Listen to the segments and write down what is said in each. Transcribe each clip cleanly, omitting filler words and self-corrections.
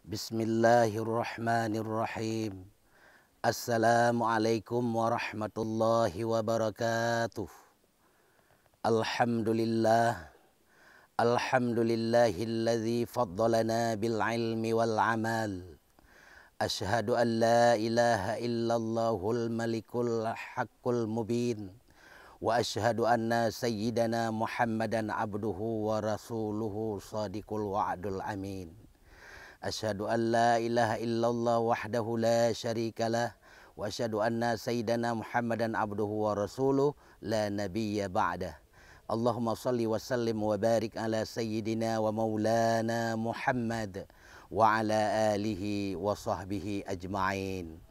Bismillahirrahmanirrahim. Assalamualaikum warahmatullahi wabarakatuh. Alhamdulillah. Alhamdulillahilladzi faddalana bil ilmi wal amal. Ashhadu an la ilaha illallahul malikul haqqul mubin. Wa ashhadu anna sayyidana Muhammadan abduhu wa rasuluhu sadiqul wa'dul amin. Asyhadu an la ilaha illallah wahdahu la syarika lah wa asyhadu anna sayyidana Muhammadan abduhu wa rasuluh la nabiyya ba'dah. Allahumma salli wa sallim wa barik ala sayyidina wa maulana Muhammad wa ala alihi wa sahbihi ajma'in.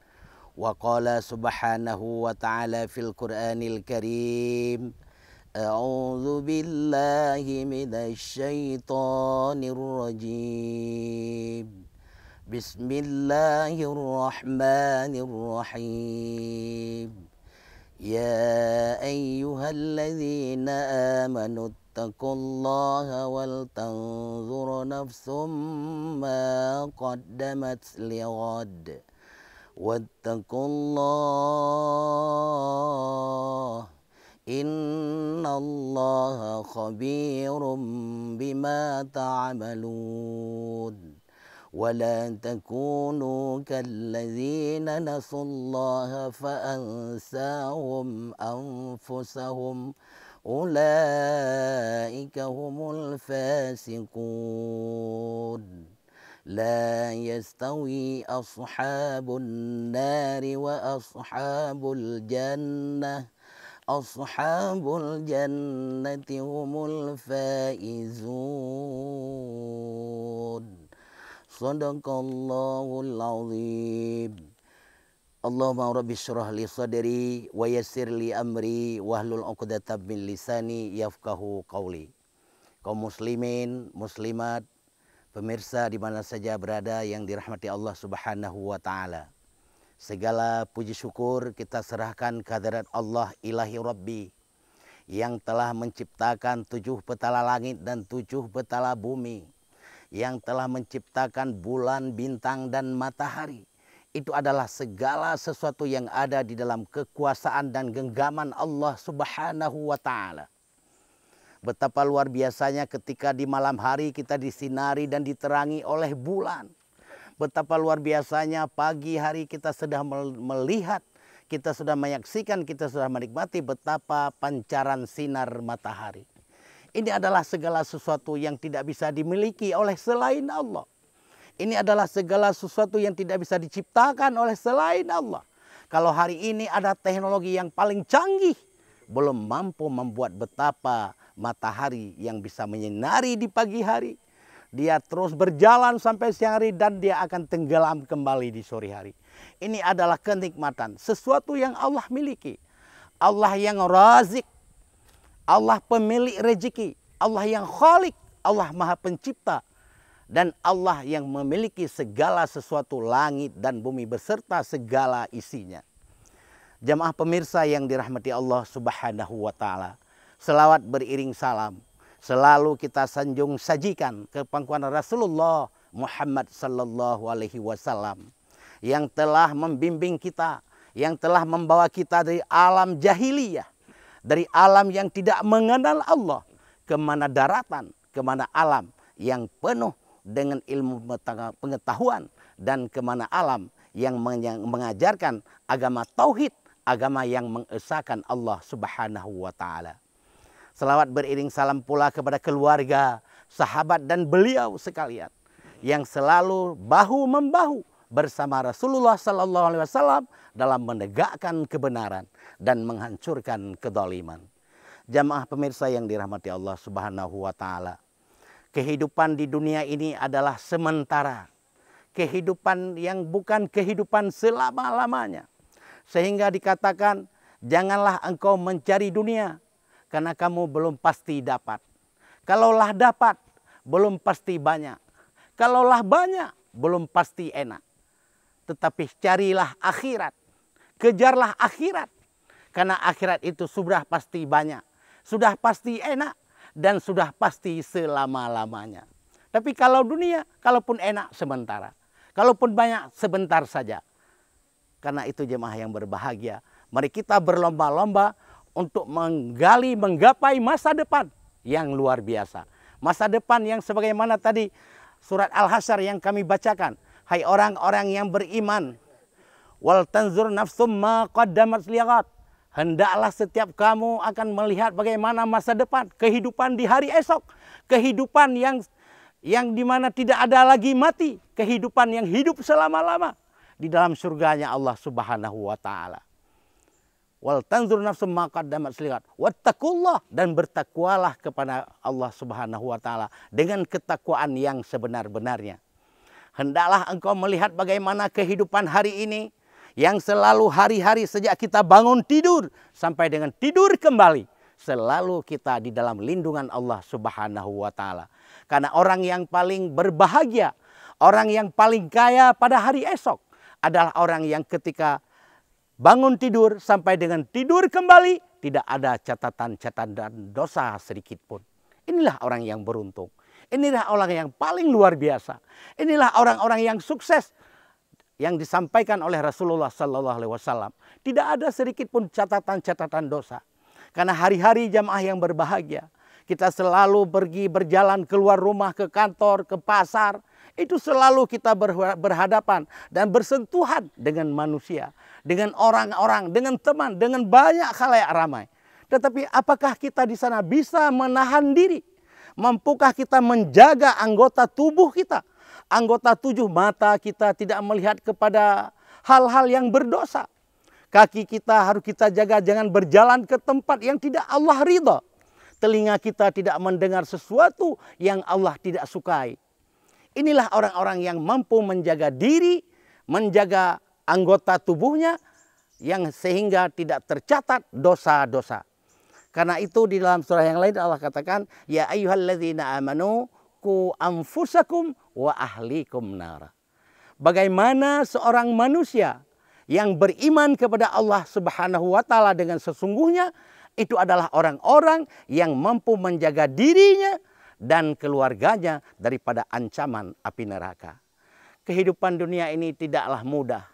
Wa qala subhanahu wa ta'ala fil Qur'anil Karim, A'udzu billahi minasy syaithanir rajim. Bismillahirrahmanirrahim. Ya ayyuhalladzina amanu taqullaha wal tanzur nafsum ma qaddamat lighad. Wattaqullah. Innallaha khabirum bima ta'malun. Wala takunu kalladzina nasullaha fa'ansahum anfusahum. Ulaika humul fasiqun. La yastawi ashabun nari wa ashabul jannah. Ashabul jannati humul faizun. Sadaqallahul azim. Allahumma rabbi syrah li sadri wa yassir li amri wahlul 'uqdatam min lisani yafqahu qawli. Kaum muslimin, muslimat, pemirsa di mana saja berada yang dirahmati Allah Subhanahu wa taala. Segala puji syukur kita serahkan kehadirat Allah ilahi Rabbi yang telah menciptakan 7 petala langit dan 7 petala bumi, yang telah menciptakan bulan, bintang dan matahari. Itu adalah segala sesuatu yang ada di dalam kekuasaan dan genggaman Allah Subhanahu wa taala. Betapa luar biasanya ketika di malam hari kita disinari dan diterangi oleh bulan. Betapa luar biasanya pagi hari kita sudah melihat, kita sudah menyaksikan, kita sudah menikmati betapa pancaran sinar matahari. Ini adalah segala sesuatu yang tidak bisa dimiliki oleh selain Allah. Ini adalah segala sesuatu yang tidak bisa diciptakan oleh selain Allah. Kalau hari ini ada teknologi yang paling canggih, belum mampu membuat betapa matahari yang bisa menyinari di pagi hari. Dia terus berjalan sampai siang hari dan dia akan tenggelam kembali di sore hari. Ini adalah kenikmatan, sesuatu yang Allah miliki. Allah yang razik, Allah pemilik rezeki, Allah yang khalik, Allah maha pencipta. Dan Allah yang memiliki segala sesuatu langit dan bumi beserta segala isinya. Jamaah pemirsa yang dirahmati Allah Subhanahu wa taala. Selawat beriring salam selalu kita sanjung sajikan ke pangkuan Rasulullah Muhammad sallallahu alaihi wasallam yang telah membimbing kita, yang telah membawa kita dari alam jahiliyah, dari alam yang tidak mengenal Allah, ke mana daratan, ke mana alam yang penuh dengan ilmu pengetahuan, dan ke mana alam yang mengajarkan agama tauhid, agama yang mengesahkan Allah Subhanahu wa taala. Selawat beriring salam pula kepada keluarga, sahabat dan beliau sekalian yang selalu bahu-membahu bersama Rasulullah sallallahu alaihi wasallam dalam menegakkan kebenaran dan menghancurkan kedzaliman. Jamaah pemirsa yang dirahmati Allah Subhanahu wa taala. Kehidupan di dunia ini adalah sementara. Kehidupan yang bukan kehidupan selama-lamanya. Sehingga dikatakan, janganlah engkau mencari dunia karena kamu belum pasti dapat. Kalaulah dapat, belum pasti banyak. Kalaulah banyak, belum pasti enak. Tetapi carilah akhirat. Kejarlah akhirat. Karena akhirat itu sudah pasti banyak. Sudah pasti enak. Dan sudah pasti selama-lamanya. Tapi kalau dunia, kalaupun enak sementara. Kalaupun banyak, sebentar saja. Karena itu jemaah yang berbahagia, mari kita berlomba-lomba untuk menggapai masa depan yang luar biasa. Masa depan yang sebagaimana tadi surat Al-Hasyr yang kami bacakan. Hai orang-orang yang beriman, wal tanzur nafsum ma qaddamat liqat. Hendaklah setiap kamu akan melihat bagaimana masa depan, kehidupan di hari esok, kehidupan yang dimana tidak ada lagi mati, kehidupan yang hidup selama-lama di dalam surganya Allah Subhanahu wa taala. Wal tanzur nafsum ma qaddamat liqat wattaqullah, dan bertakwalah kepada Allah Subhanahu wa taala dengan ketakwaan yang sebenar-benarnya. Hendaklah engkau melihat bagaimana kehidupan hari ini yang selalu hari-hari sejak kita bangun tidur sampai dengan tidur kembali, selalu kita di dalam lindungan Allah Subhanahu wa taala. Karena orang yang paling berbahagia, orang yang paling kaya pada hari esok adalah orang yang ketika bangun tidur sampai dengan tidur kembali tidak ada catatan dosa sedikit pun. Inilah orang yang beruntung. Inilah orang yang paling luar biasa. Inilah orang-orang yang sukses yang disampaikan oleh Rasulullah Sallallahu Alaihi Wasallam. Tidak ada sedikit pun catatan dosa. Karena hari-hari jamaah yang berbahagia, kita selalu pergi berjalan keluar rumah, ke kantor, ke pasar. Itu selalu kita berhadapan dan bersentuhan dengan manusia, dengan orang-orang, dengan teman, dengan banyak khalayak ramai. Tetapi apakah kita di sana bisa menahan diri? Mampukah kita menjaga anggota tubuh kita? Anggota 7 mata kita tidak melihat kepada hal-hal yang berdosa. Kaki kita harus kita jaga jangan berjalan ke tempat yang tidak Allah ridha. Telinga kita tidak mendengar sesuatu yang Allah tidak sukai. Inilah orang-orang yang mampu menjaga diri, menjaga anggota tubuhnya yang sehingga tidak tercatat dosa-dosa. Karena itu di dalam surah yang lain Allah katakan, ya ayyuhalladzina amanu qu anfusakum wa ahlikum nara. Bagaimana seorang manusia yang beriman kepada Allah Subhanahu wa taala dengan sesungguhnya itu adalah orang-orang yang mampu menjaga dirinya dan keluarganya daripada ancaman api neraka. Kehidupan dunia ini tidaklah mudah.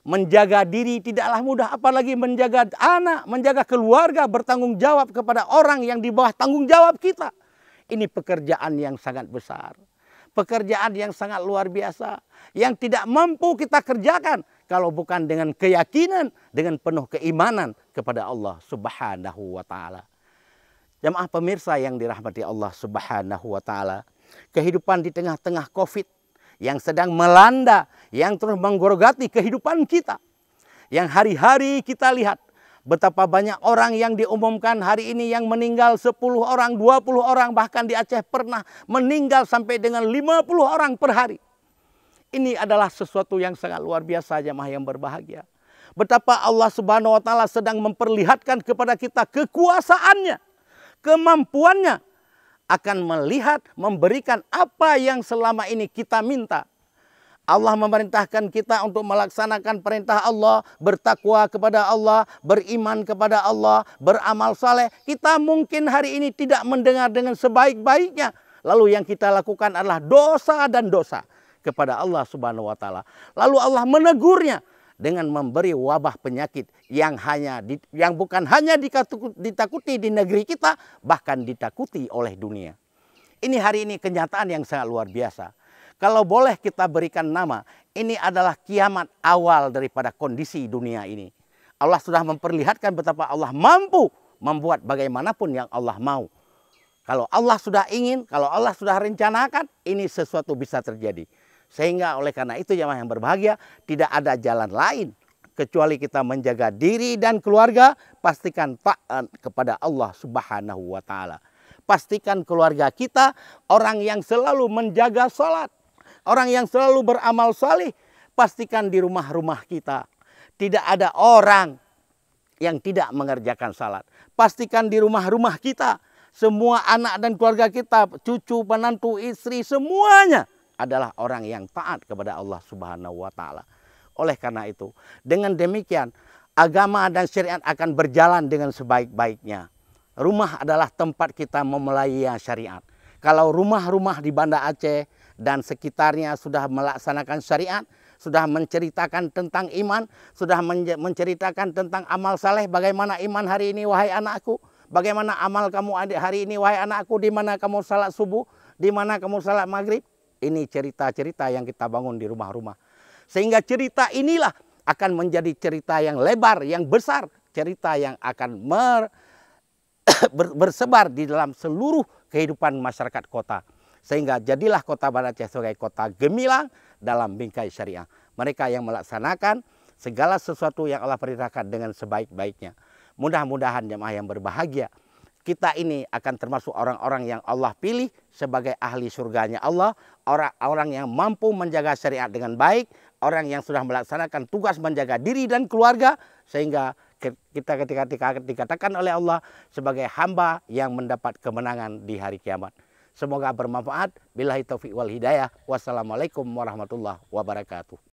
Menjaga diri tidaklah mudah, apalagi menjaga anak, menjaga keluarga, bertanggung jawab kepada orang yang di bawah tanggung jawab kita. Ini pekerjaan yang sangat besar. Pekerjaan yang sangat luar biasa. Yang tidak mampu kita kerjakan kalau bukan dengan keyakinan, dengan penuh keimanan kepada Allah Subhanahu wa taala. Jamaah pemirsa yang dirahmati Allah Subhanahu wa taala, kehidupan di tengah-tengah Covid yang sedang melanda, yang terus menggerogoti kehidupan kita. Yang hari-hari kita lihat betapa banyak orang yang diumumkan hari ini yang meninggal 10 orang, 20 orang, bahkan di Aceh pernah meninggal sampai dengan 50 orang per hari. Ini adalah sesuatu yang sangat luar biasa jemaah yang berbahagia. Betapa Allah Subhanahu wa taala sedang memperlihatkan kepada kita kekuasaannya, kemampuannya akan melihat, memberikan apa yang selama ini kita minta. Allah memerintahkan kita untuk melaksanakan perintah Allah, bertakwa kepada Allah, beriman kepada Allah, beramal saleh. Kita mungkin hari ini tidak mendengar dengan sebaik-baiknya. Lalu yang kita lakukan adalah dosa dan dosa kepada Allah Subhanahu wa taala. Lalu Allah menegurnya dengan memberi wabah penyakit yang bukan hanya ditakuti di negeri kita, bahkan ditakuti oleh dunia. Ini hari ini kenyataan yang sangat luar biasa. Kalau boleh kita berikan nama, ini adalah kiamat awal daripada kondisi dunia ini. Allah sudah memperlihatkan betapa Allah mampu membuat bagaimanapun yang Allah mau. Kalau Allah sudah ingin, kalau Allah sudah rencanakan, ini sesuatu bisa terjadi. Sehingga oleh karena itu jemaah yang berbahagia, tidak ada jalan lain kecuali kita menjaga diri dan keluarga, pastikan taat kepada Allah Subhanahu wa taala. Pastikan keluarga kita orang yang selalu menjaga salat, orang yang selalu beramal saleh. Pastikan di rumah-rumah kita tidak ada orang yang tidak mengerjakan salat. Pastikan di rumah-rumah kita semua anak dan keluarga kita, cucu, menantu, istri, semuanya adalah orang yang taat kepada Allah Subhanahu wa taala. Oleh karena itu, dengan demikian agama dan syariat akan berjalan dengan sebaik-baiknya. Rumah adalah tempat kita memelai syariat. Kalau rumah-rumah di Banda Aceh dan sekitarnya sudah melaksanakan syariat, sudah menceritakan tentang iman, sudah menceritakan tentang amal saleh. Bagaimana iman hari ini wahai anakku? Bagaimana amal kamu hari ini wahai anakku? Di mana kamu salat subuh? Di mana kamu salat maghrib? Ini cerita-cerita yang kita bangun di rumah-rumah. Sehingga cerita inilah akan menjadi cerita yang lebar, yang besar. Cerita yang akan bersebar di dalam seluruh kehidupan masyarakat kota. Sehingga jadilah kota Banda Aceh sebagai kota gemilang dalam bingkai syariah. Mereka yang melaksanakan segala sesuatu yang Allah perintahkan dengan sebaik-baiknya. Mudah-mudahan jemaah yang berbahagia, kita ini akan termasuk orang-orang yang Allah pilih sebagai ahli surganya Allah. Orang-orang yang mampu menjaga syariat dengan baik. Orang yang sudah melaksanakan tugas menjaga diri dan keluarga. Sehingga kita ketika dikatakan oleh Allah sebagai hamba yang mendapat kemenangan di hari kiamat. Semoga bermanfaat. Billahi taufiq wal hidayah. Wassalamualaikum warahmatullahi wabarakatuh.